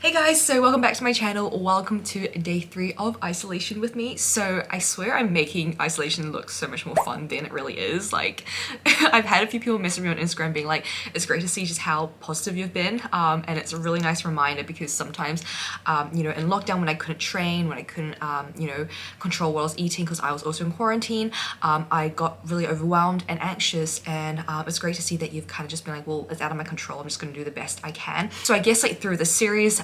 Hey guys, so welcome back to my channel. Welcome to day 3 of isolation with me. So I swear I'm making isolation look so much more fun than it really is. Like, I've had a few people message me on Instagram being like, it's great to see just how positive you've been, and it's a really nice reminder because sometimes you know, in lockdown when I couldn't train, when I couldn't you know, control what I was eating because I was also in quarantine, I got really overwhelmed and anxious, and it's great to see that you've kind of just been like, well, it's out of my control, I'm just going to do the best I can. So I guess like through this series,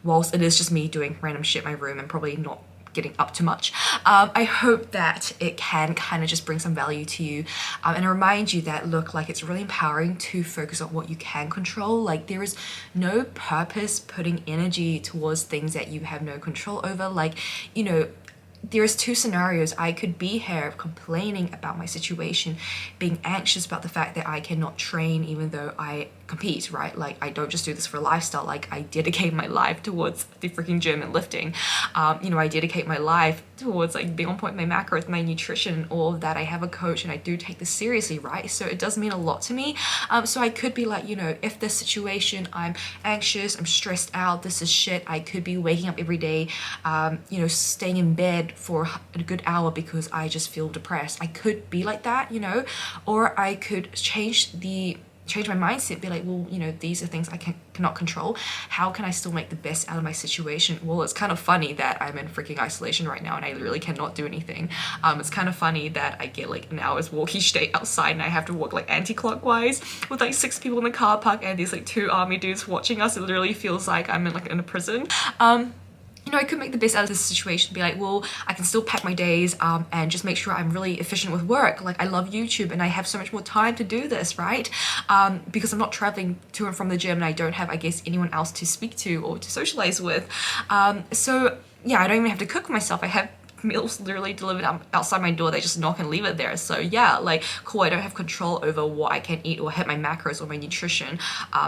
whilst it is just me doing random shit in my room and probably not getting up too much, I hope that it can kind of just bring some value to you, and remind you that, look, like, it's really empowering to focus on what you can control. Like, there is no purpose putting energy towards things that you have no control over. Like, you know, there's two scenarios. I could be here complaining about my situation, being anxious about the fact that I cannot train even though I compete, right? Like, I don't just do this for a lifestyle. Like, I dedicate my life towards the freaking gym and lifting. You know, I dedicate my life towards like being on point with my macros, my nutrition, and all of that. I have a coach and I do take this seriously, right? So it does mean a lot to me. So I could be like, you know, if this situation, I'm anxious, I'm stressed out, this is shit, I could be waking up every day, you know, staying in bed for a good hour because I just feel depressed. I could be like that, you know, or I could change my mindset, be like, well, you know, these are things I cannot control. How can I still make the best out of my situation? Well, it's kind of funny that I'm in freaking isolation right now and I literally cannot do anything. It's kind of funny that I get like an hour's walk each day outside and I have to walk like anti-clockwise with like 6 people in the car park and there's like 2 army dudes watching us. It literally feels like I'm in a prison. You know, I could make the best out of this situation, be like, well, I can still pack my days and just make sure I'm really efficient with work. Like, I love YouTube and I have so much more time to do this, right? Because I'm not traveling to and from the gym and I don't have, I guess, anyone else to speak to or to socialize with. So yeah, I don't even have to cook myself. I have meals literally delivered outside my door. They just knock and leave it there. So yeah, like, cool, I don't have control over what I can eat or hit my macros or my nutrition.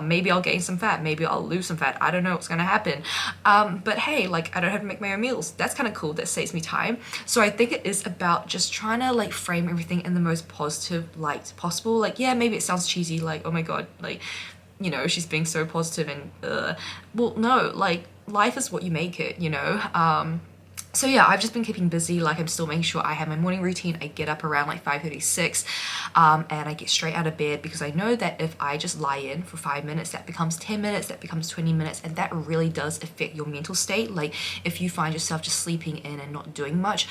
Maybe I'll gain some fat, maybe I'll lose some fat, I don't know what's gonna happen. But hey, like, I don't have to make my own meals. That's kind of cool. That saves me time. So I think it is about just trying to like frame everything in the most positive light possible. Like, yeah, maybe it sounds cheesy, like, oh my god, like, you know, she's being so positive and well, no, like, life is what you make it, you know. So yeah, I've just been keeping busy. Like, I'm still making sure I have my morning routine. I get up around like 5:36 and I get straight out of bed because I know that if I just lie in for 5 minutes, that becomes 10 minutes, that becomes 20 minutes, and that really does affect your mental state. Like, if you find yourself just sleeping in and not doing much,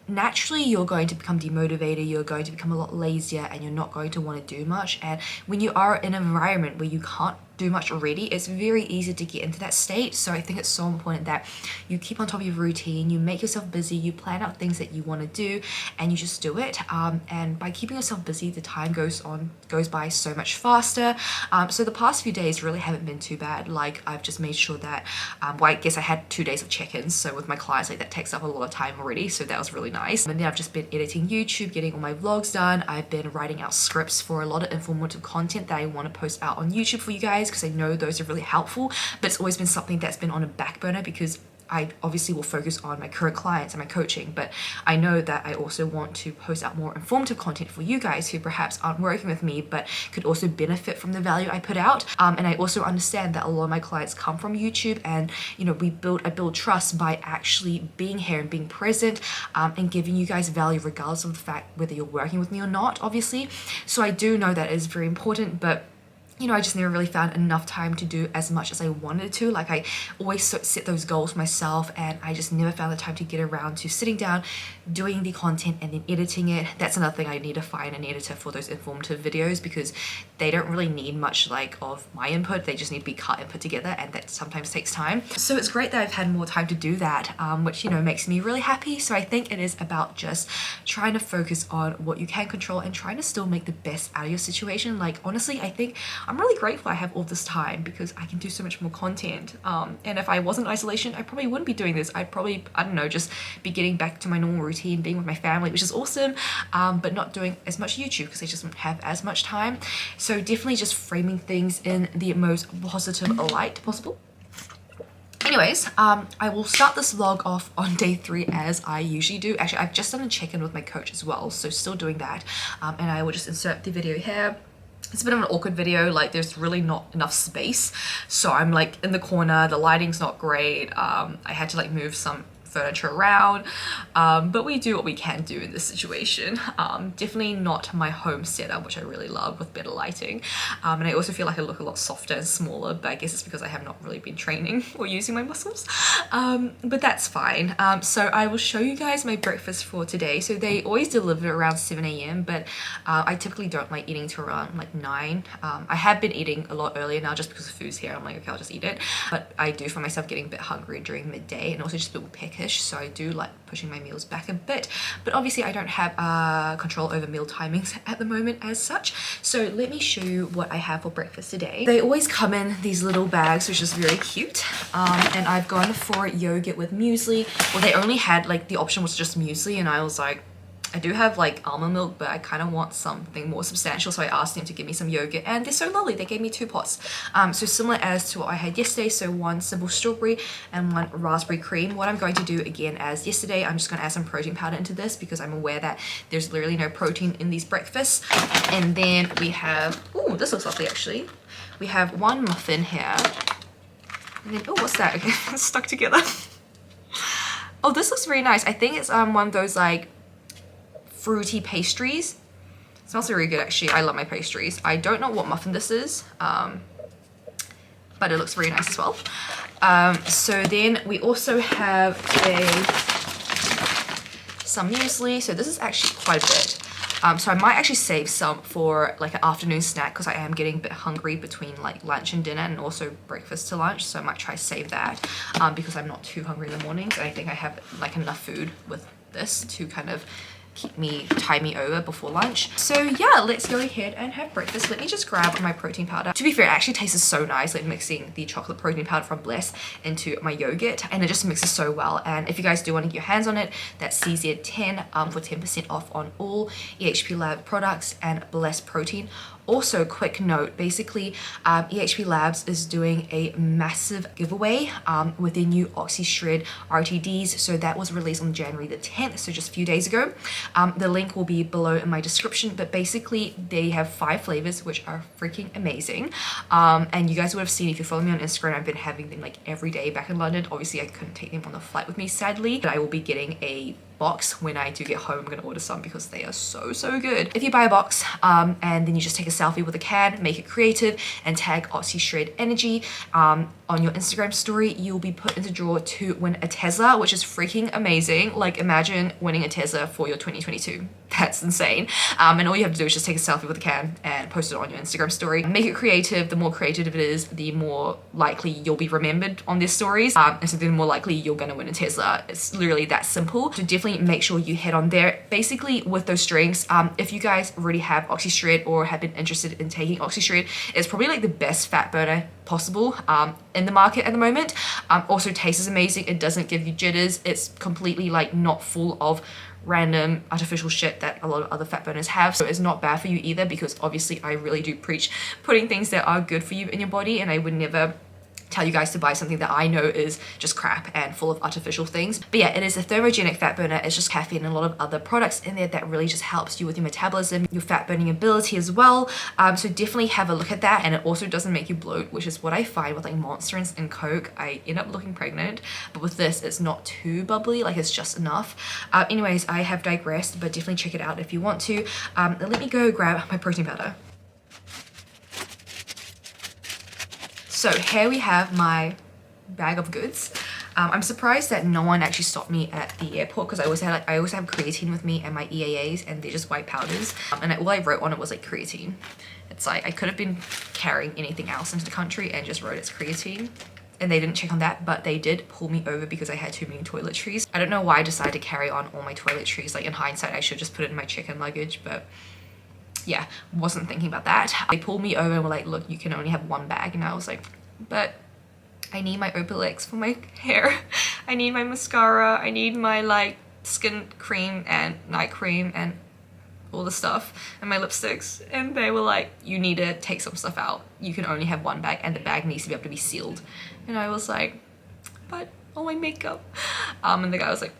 naturally you're going to become demotivated, you're going to become a lot lazier, and you're not going to want to do much. And when you are in an environment where you can't do much already, it's very easy to get into that state. So I think it's so important that you keep on top of your routine, you make yourself busy, you plan out things that you want to do, and you just do it. And by keeping yourself busy, the time goes by so much faster. So the past few days really haven't been too bad. Like, I've just made sure that well, I guess I had 2 days of check-ins, so with my clients, like, that takes up a lot of time already, so that was really nice. And then I've just been editing YouTube, getting all my vlogs done. I've been writing out scripts for a lot of informative content that I want to post out on YouTube for you guys, because I know those are really helpful, but it's always been something that's been on a back burner because I obviously will focus on my current clients and my coaching, but I know that I also want to post out more informative content for you guys who perhaps aren't working with me but could also benefit from the value I put out. And I also understand that a lot of my clients come from YouTube, and you know, I build trust by actually being here and being present, and giving you guys value regardless of the fact whether you're working with me or not, obviously. So I do know that is very important, but you know, I just never really found enough time to do as much as I wanted to. Like, I always set those goals for myself, and I just never found the time to get around to sitting down, doing the content, and then editing it. That's another thing. I need to find an editor for those informative videos because they don't really need much like of my input. They just need to be cut and put together, and that sometimes takes time. So it's great that I've had more time to do that, which, you know, makes me really happy. So I think it is about just trying to focus on what you can control and trying to still make the best out of your situation. Like, honestly, I think I'm really grateful I have all this time because I can do so much more content. And if I wasn't in isolation, I probably wouldn't be doing this. I'd probably, I don't know, just be getting back to my normal routine, being with my family, which is awesome, but not doing as much YouTube because I just don't have as much time. So definitely just framing things in the most positive light possible. Anyways, I will start this vlog off on day 3 as I usually do. Actually, I've just done a check-in with my coach as well, so still doing that. And I will just insert the video here. it's a bit of an awkward video, like there's really not enough space, so I'm like in the corner, the lighting's not great. I had to like move some furniture around, but we do what we can do in this situation. Definitely not my home setup, which I really love, with better lighting, and I also feel like I look a lot softer and smaller, but I guess it's because I have not really been training or using my muscles, but that's fine. So I will show you guys my breakfast for today. So they always deliver around 7 a.m, but I typically don't like eating till around like 9. I have been eating a lot earlier now just because the food's here. I'm like, okay, I'll just eat it, but I do find myself getting a bit hungry during midday and also just a bit peckish, so I do like pushing my meals back a bit, but obviously I don't have control over meal timings at the moment as such. So let me show you what I have for breakfast today. They always come in these little bags, which is very cute, and I've gone for yogurt with muesli. Well, they only had like the option was just muesli, and I was like, I do have like almond milk, but I kind of want something more substantial, so I asked them to give me some yogurt, and they're so lovely. They gave me 2 pots, so similar as to what I had yesterday, so 1 simple strawberry and 1 raspberry cream. What I'm going to do again as yesterday, I'm just going to add some protein powder into this because I'm aware that there's literally no protein in these breakfasts. And then we have, oh, this looks lovely actually. We have 1 muffin here, and then, oh, what's that? Okay, it's stuck together. Oh, this looks very nice. I think it's one of those like fruity pastries. It smells very good actually. I love my pastries. I don't know what muffin this is, but it looks very nice as well. So then we also have some muesli. So this is actually quite a bit. So I might actually save some for like an afternoon snack because I am getting a bit hungry between like lunch and dinner, and also breakfast to lunch. So I might try to save that because I'm not too hungry in the mornings. I think I have like enough food with this to kind of tide me over before lunch. So yeah, let's go ahead and have breakfast. Let me just grab my protein powder. To be fair, it actually tastes so nice, like mixing the chocolate protein powder from Bless into my yogurt, and it just mixes so well. And if you guys do want to get your hands on it, that's CZ10 for 10% off on all EHP Lab products and Bless protein. Also, quick note, basically EHP Labs is doing a massive giveaway with their new OxyShred RTDs. So that was released on January the 10th, so just a few days ago. The link will be below in my description, but basically they have 5 flavors which are freaking amazing. And you guys would have seen, if you follow me on Instagram, I've been having them like every day back in London. Obviously I couldn't take them on the flight with me sadly, but I will be getting a box when I do get home. I'm gonna order some because they are so good. If you buy a box and then you just take a selfie with a can, make it creative, and tag OxyShred Energy on your Instagram story, you'll be put into draw to win a Tesla, which is freaking amazing. Like, imagine winning a Tesla for your 2022. That's insane. And all you have to do is just take a selfie with a can and post it on your Instagram story. Make it creative. The more creative it is, the more likely you'll be remembered on their stories, and so the more likely you're gonna win a Tesla. It's literally that simple. So definitely make sure you head on there. Basically, with those drinks, if you guys already have OxyShred or have been interested in taking OxyShred, it's probably like the best fat burner possible in the market at the moment. Also tastes amazing. It doesn't give you jitters. It's completely like not full of random artificial shit that a lot of other fat burners have, so it's not bad for you either, because obviously I really do preach putting things that are good for you in your body, and I would never tell you guys to buy something that I know is just crap and full of artificial things. But yeah, it is a thermogenic fat burner. It's just caffeine and a lot of other products in there that really just helps you with your metabolism, your fat burning ability as well. So definitely have a look at that. And it also doesn't make you bloat, which is what I find with like Monster and Coke. I end up looking pregnant, but with this, it's not too bubbly, like it's just enough. Anyways, I have digressed, but definitely check it out if you want to. Let me go grab my protein powder. So here we have my bag of goods. I'm surprised that no one actually stopped me at the airport, because I always have creatine with me and my EAAs, and they're just white powders. And all I wrote on it was like creatine. It's like I could have been carrying anything else into the country and just wrote it's creatine. And they didn't check on that, but they did pull me over because I had too many toiletries. I don't know why I decided to carry on all my toiletries. Like in hindsight, I should just put it in my check-in luggage, but yeah, wasn't thinking about that. They pulled me over and were like, look, you can only have 1 bag. And I was like, but I need my Opalex for my hair. I need my mascara. I need my like skin cream and night cream and all the stuff, and my lipsticks. And they were like, you need to take some stuff out. You can only have 1 bag, and the bag needs to be able to be sealed. And I was like, but all my makeup. And the guy was like,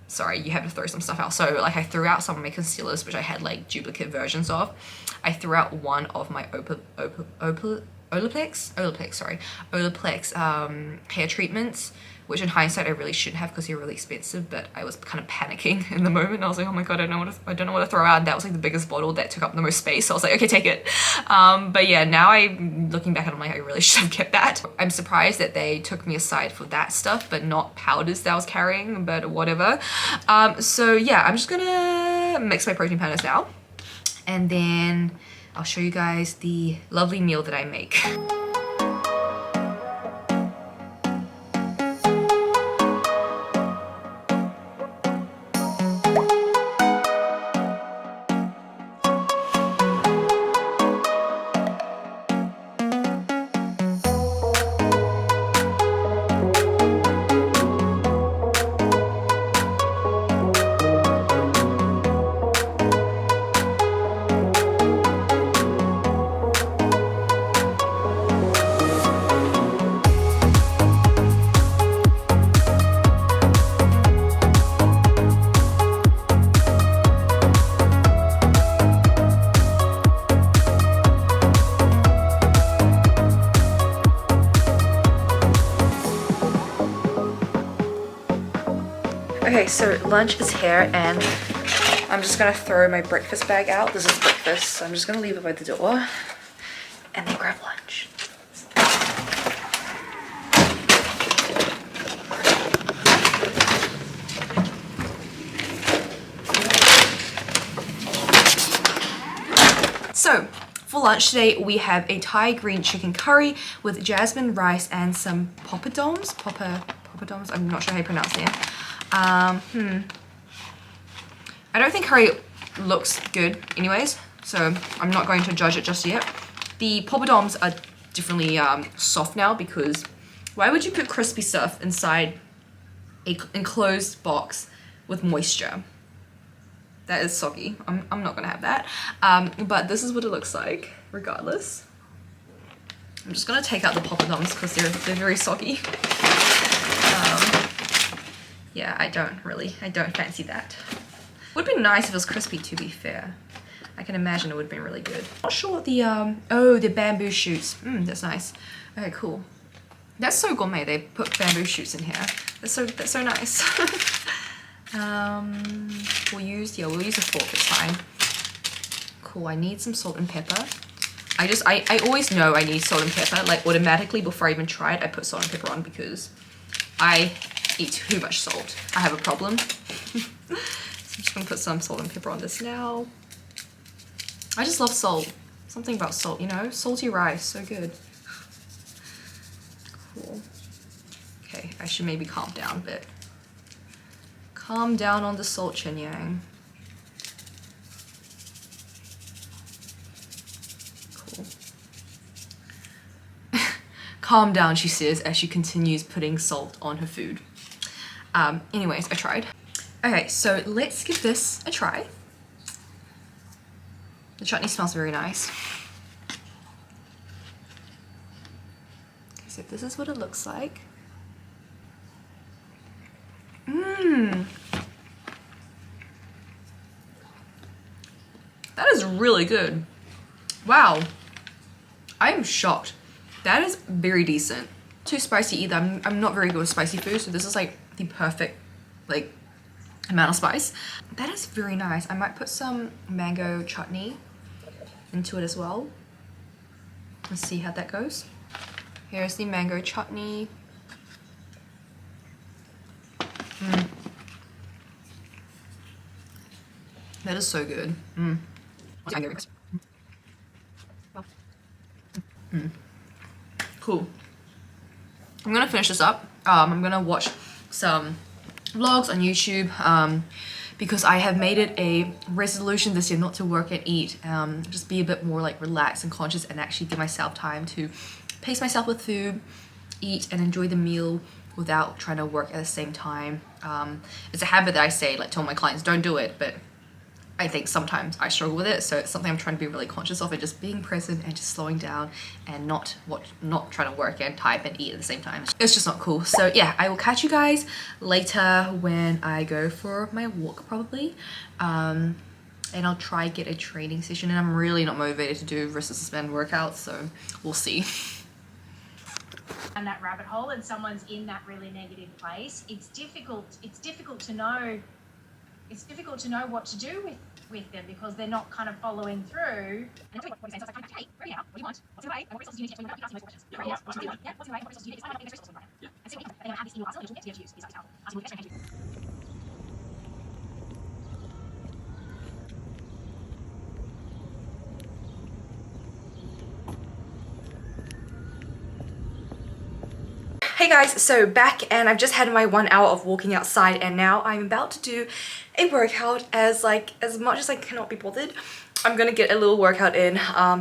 sorry, you have to throw some stuff out. So like I threw out some of my concealers, which I had like duplicate versions of. I threw out one of my Olaplex hair treatments, which in hindsight I really shouldn't have because they're really expensive, but I was kind of panicking in the moment. I was like, oh my god, I don't know what to throw out. And that was like the biggest bottle that took up the most space. So I was like, okay, take it. But yeah, now I'm looking back and I'm like, I really should have kept that. I'm surprised that they took me aside for that stuff, but not powders that I was carrying, but whatever. So yeah, I'm just gonna mix my protein powders now, and then I'll show you guys the lovely meal that I make. Okay, so lunch is here and I'm just gonna throw my breakfast bag out. This is breakfast, so I'm just gonna leave it by the door and then grab lunch. So for lunch today, we have a Thai green chicken curry with jasmine rice and some poppadoms. Poppadoms, I'm not sure how you pronounce it. I don't think curry looks good anyways, so I'm not going to judge it just yet. The poppadoms are differently soft now, because why would you put crispy stuff inside a enclosed box with moisture? That is soggy. I'm not gonna have that. But this is what it looks like regardless. I'm just gonna take out the poppadoms because they're very soggy. Yeah, I don't fancy that. Would be nice if it was crispy, to be fair. I can imagine it would have been really good. Not sure what the, oh, the bamboo shoots. That's nice. Okay, cool. That's so gourmet, they put bamboo shoots in here. That's so nice. We'll use a fork, it's fine. Cool, I need some salt and pepper. I always know I need salt and pepper, like automatically before I even try it, I put salt and pepper on because I eat too much salt. I have a problem. So I'm just gonna put some salt and pepper on this now. I just love salt. Something about salt, you know? Salty rice, so good. Cool. Okay, I should maybe calm down a bit. Calm down on the salt, Chen Yang. Cool. Calm down, she says, as she continues putting salt on her food. Anyways, I tried. Okay, so let's give this a try. The chutney smells very nice. Okay, so this is what it looks like. That is really good. Wow. I'm shocked. That is very decent. Too spicy either. I'm not very good with spicy food, so this is like the perfect like amount of spice. That is very nice. I might put some mango chutney into it as well. Let's see how that goes. Here's the mango chutney. That is so good. Cool. I'm gonna finish this up. I'm gonna watch some vlogs on YouTube because I have made it a resolution this year not to work and eat, just be a bit more like relaxed and conscious and actually give myself time to pace myself with food, eat and enjoy the meal without trying to work at the same time. It's a habit that I say, like, tell my clients don't do it, but I think sometimes I struggle with it, so it's something I'm trying to be really conscious of, and just being present and just slowing down and not trying to work and type and eat at the same time. It's just not cool. So yeah, I will catch you guys later when I go for my walk probably. And I'll try get a training session, and I'm really not motivated to do resistance band workouts, so we'll see. And that rabbit hole, and someone's in that really negative place, it's difficult to know. It's difficult to know what to do with them, because they're not kind of following through. Hey guys, so back, and I've just had my 1 hour of walking outside, and now I'm about to do a workout. As much as I cannot be bothered, I'm gonna get a little workout in,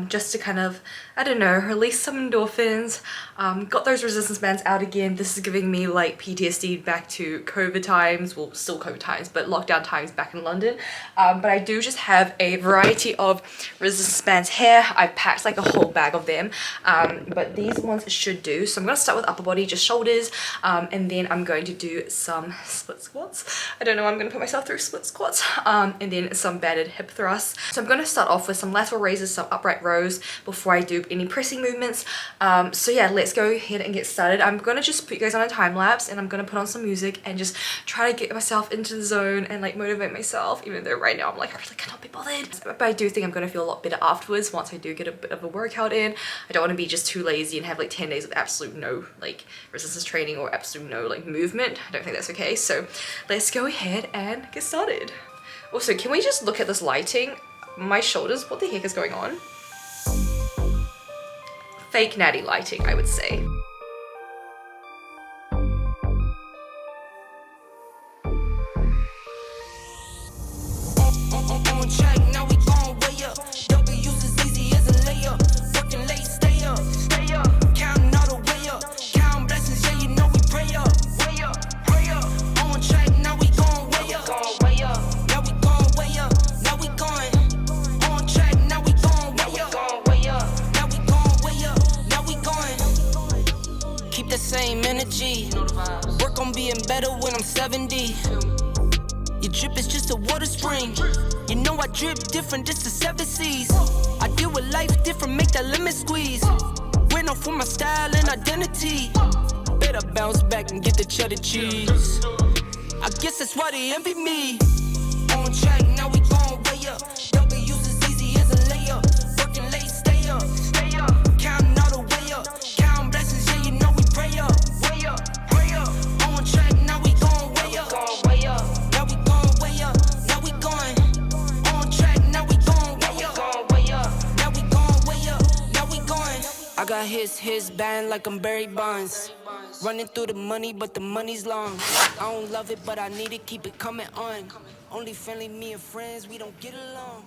just to kind of, I don't know, release some endorphins. Got those resistance bands out again. This is giving me like PTSD back to COVID times, well, still COVID times, but lockdown times back in London. But I do just have a variety of resistance bands here. I packed like a whole bag of them, but these ones should do. So I'm gonna start with upper body, just shoulders, and then I'm going to do some split squats. I don't know, I'm gonna put myself through split squats, and then some batted hip thrusts. So I'm gonna start off with some lateral raises, some upright rows before I do any pressing movements. So yeah, let's go ahead and get started. I'm gonna just put you guys on a time lapse, and I'm gonna put on some music and just try to get myself into the zone and like motivate myself, even though right now I'm like, I really cannot be bothered. But I do think I'm gonna feel a lot better afterwards once I do get a bit of a workout in. I don't want to be just too lazy and have like 10 days of absolute no like resistance training or absolute no like movement. I don't think that's okay. So let's go ahead and get started. Also, can we just look at this lighting? My shoulders, what the heck is going on? Fake natty lighting, I would say. Same energy. Work on being better when I'm 70. Your drip is just a water spring. You know I drip different, just the 7 seas. I deal with life different, make that lemon squeeze. Went off for my style and identity. Better bounce back and get the cheddar cheese. I guess that's why they envy me. On track, now we gon' way up. W's as easy as a layup. Working late, stay up. Counting all the way up. Counting blessings, yeah, you know we pray up. Way up, pray up. On track, now we gon' way up. Now we gon' way up. Now we going. On track, now we gon' way up. Now we gon' way up. Now we going. I got his band like I'm Barry Bonds. Running through the money, but the money's long. I don't love it, but I need it, keep it coming on. Only friendly, me and friends, we don't get along.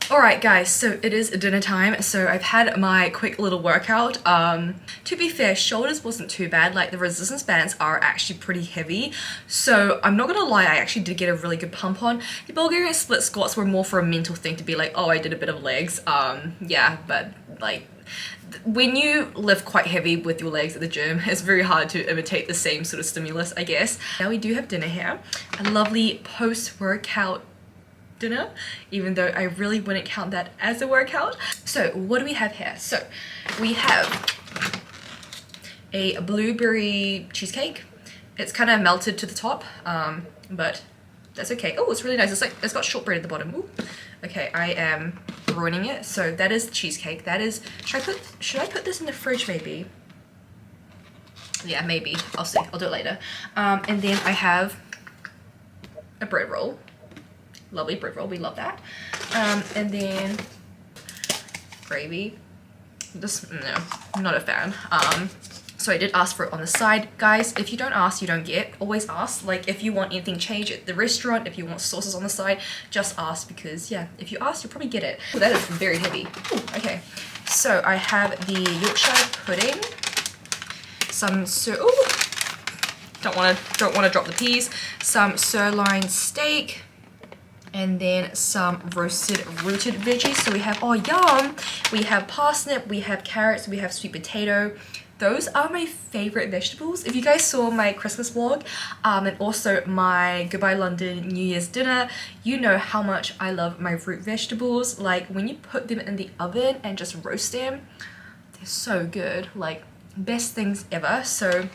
Alright guys, so it is dinner time, so I've had my quick little workout. To be fair, shoulders wasn't too bad, like the resistance bands are actually pretty heavy, so I'm not gonna lie, I actually did get a really good pump on. The Bulgarian split squats were more for a mental thing, to be like, oh, I did a bit of legs, yeah, but like, when you lift quite heavy with your legs at the gym, it's very hard to imitate the same sort of stimulus, I guess. Now we do have dinner here, a lovely post-workout dinner, even though I really wouldn't count that as a workout. So what do we have here? So we have a blueberry cheesecake. It's kind of melted to the top, but that's okay. Oh, it's really nice. It's like, it's got shortbread at the bottom. Ooh. Okay, I am ruining it. So that is the cheesecake. That is, should I put this in the fridge maybe? Yeah, maybe. I'll see. I'll do it later. And then I have a bread roll. Lovely bread roll, we love that. And then gravy. This, no, I'm not a fan. So I did ask for it on the side. Guys, if you don't ask, you don't get. Always ask. Like, if you want anything changed at the restaurant, if you want sauces on the side, just ask, because yeah, if you ask, you'll probably get it. Ooh, that is very heavy. Ooh, okay. So I have the Yorkshire pudding. Some don't wanna drop the peas. Some sirloin steak. And then some roasted rooted veggies. So we have, oh yum, we have parsnip, we have carrots, we have sweet potato. Those are my favorite vegetables. If you guys saw my Christmas vlog and also my Goodbye London New Year's dinner, you know how much I love my root vegetables. Like when you put them in the oven and just roast them, they're so good. Like best things ever. So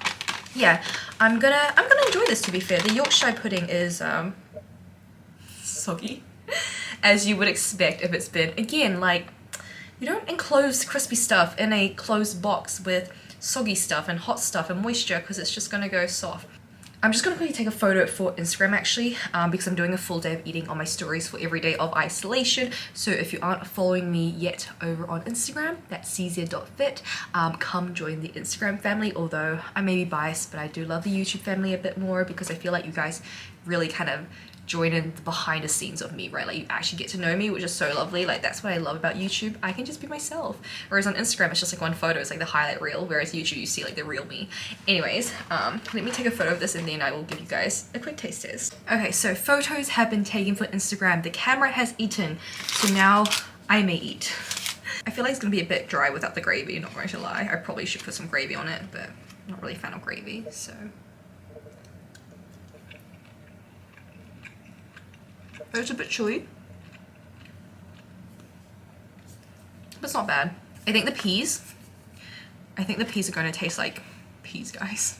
yeah, I'm gonna enjoy this, to be fair. The Yorkshire pudding is soggy, as you would expect if it's been, again, like you don't enclose crispy stuff in a closed box with soggy stuff and hot stuff and moisture, because it's just gonna go soft. I'm just gonna quickly take a photo for Instagram actually, because I'm doing a full day of eating on my stories for every day of isolation. So if you aren't following me yet over on Instagram, that's cz.fit, come join the Instagram family. Although I may be biased, but I do love the YouTube family a bit more, because I feel like you guys really kind of join in the behind the scenes of me, right? Like you actually get to know me, which is so lovely. Like that's what I love about YouTube. I can just be myself. Whereas on Instagram, it's just like one photo, it's like the highlight reel. Whereas YouTube, you see like the real me. Anyways, let me take a photo of this and then I will give you guys a quick taste test. Okay, so photos have been taken for Instagram. The camera has eaten, so now I may eat. I feel like it's gonna be a bit dry without the gravy, not going to lie. I probably should put some gravy on it, but I'm not really a fan of gravy, so. It's a bit chewy, but it's not bad. I think the peas are going to taste like peas, guys.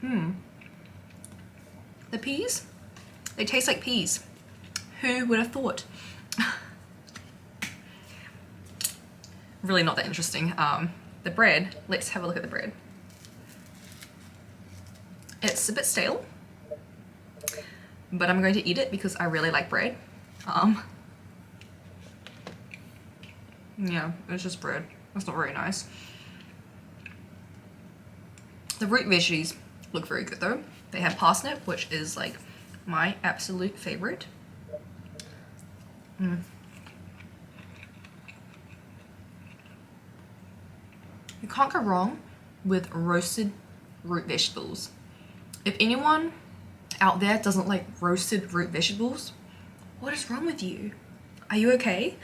The peas, they taste like peas. Who would have thought? Really not that interesting. The bread, let's have a look at the bread. It's a bit stale, but I'm going to eat it because I really like bread. Yeah, it's just bread. That's not very nice. The root veggies look very good though. They have parsnip, which is like my absolute favorite. You can't go wrong with roasted root vegetables. If anyone out there doesn't like roasted root vegetables, what is wrong with you? Are you okay?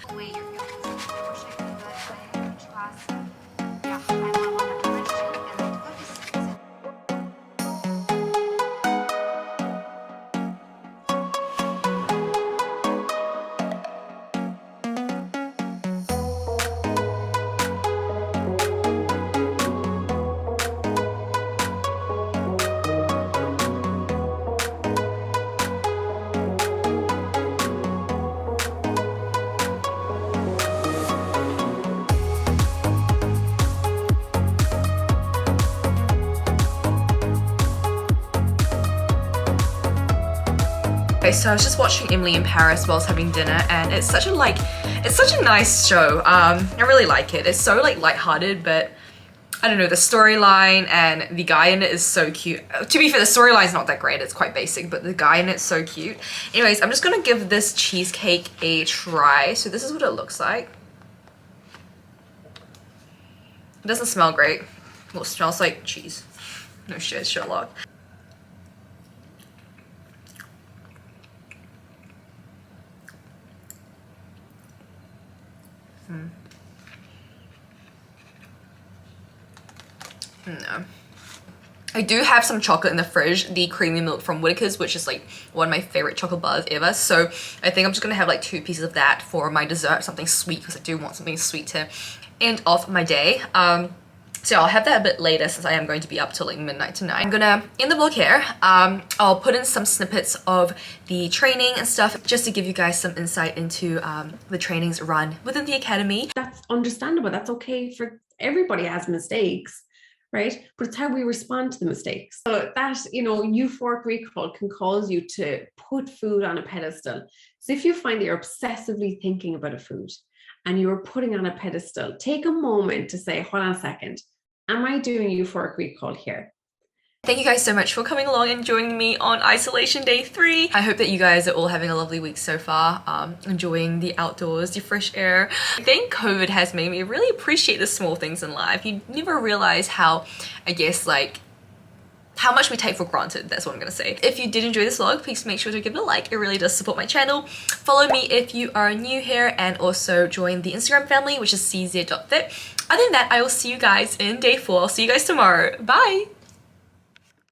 Okay, so I was just watching Emily in Paris while I was having dinner, and it's such a nice show. I really like it. It's so like lighthearted, but I don't know, the storyline and the guy in it is so cute. To be fair, the storyline's not that great, it's quite basic, but the guy in it's so cute. Anyways, I'm just gonna give this cheesecake a try. So this is what it looks like. It doesn't smell great. Well, it smells like cheese. No shit, Sherlock. No. I do have some chocolate in the fridge, the creamy milk from Whittaker's, which is like one of my favorite chocolate bars ever. So I think I'm just gonna have like 2 pieces of that for my dessert, something sweet, because I do want something sweet to end off my day. So I'll have that a bit later since I am going to be up till like midnight tonight. I'm gonna end the vlog here. I'll put in some snippets of the training and stuff just to give you guys some insight into the trainings run within the academy. That's understandable. That's okay. For everybody has mistakes, right? But it's how we respond to the mistakes. So that, you know, euphoric recall can cause you to put food on a pedestal. So if you find that you're obsessively thinking about a food and you're putting on a pedestal, take a moment to say, hold on a second, am I doing euphoric recall here? Thank you guys so much for coming along and joining me on isolation day 3. I hope that you guys are all having a lovely week so far, enjoying the outdoors, the fresh air. I think COVID has made me really appreciate the small things in life. You never realize how, I guess, like, how much we take for granted. That's what I'm gonna say. If you did enjoy this vlog, please make sure to give it a like. It really does support my channel. Follow me if you are new here, and also join the Instagram family, which is cz.fit. Other than that, I will see you guys in day 4. I'll see you guys tomorrow. Bye!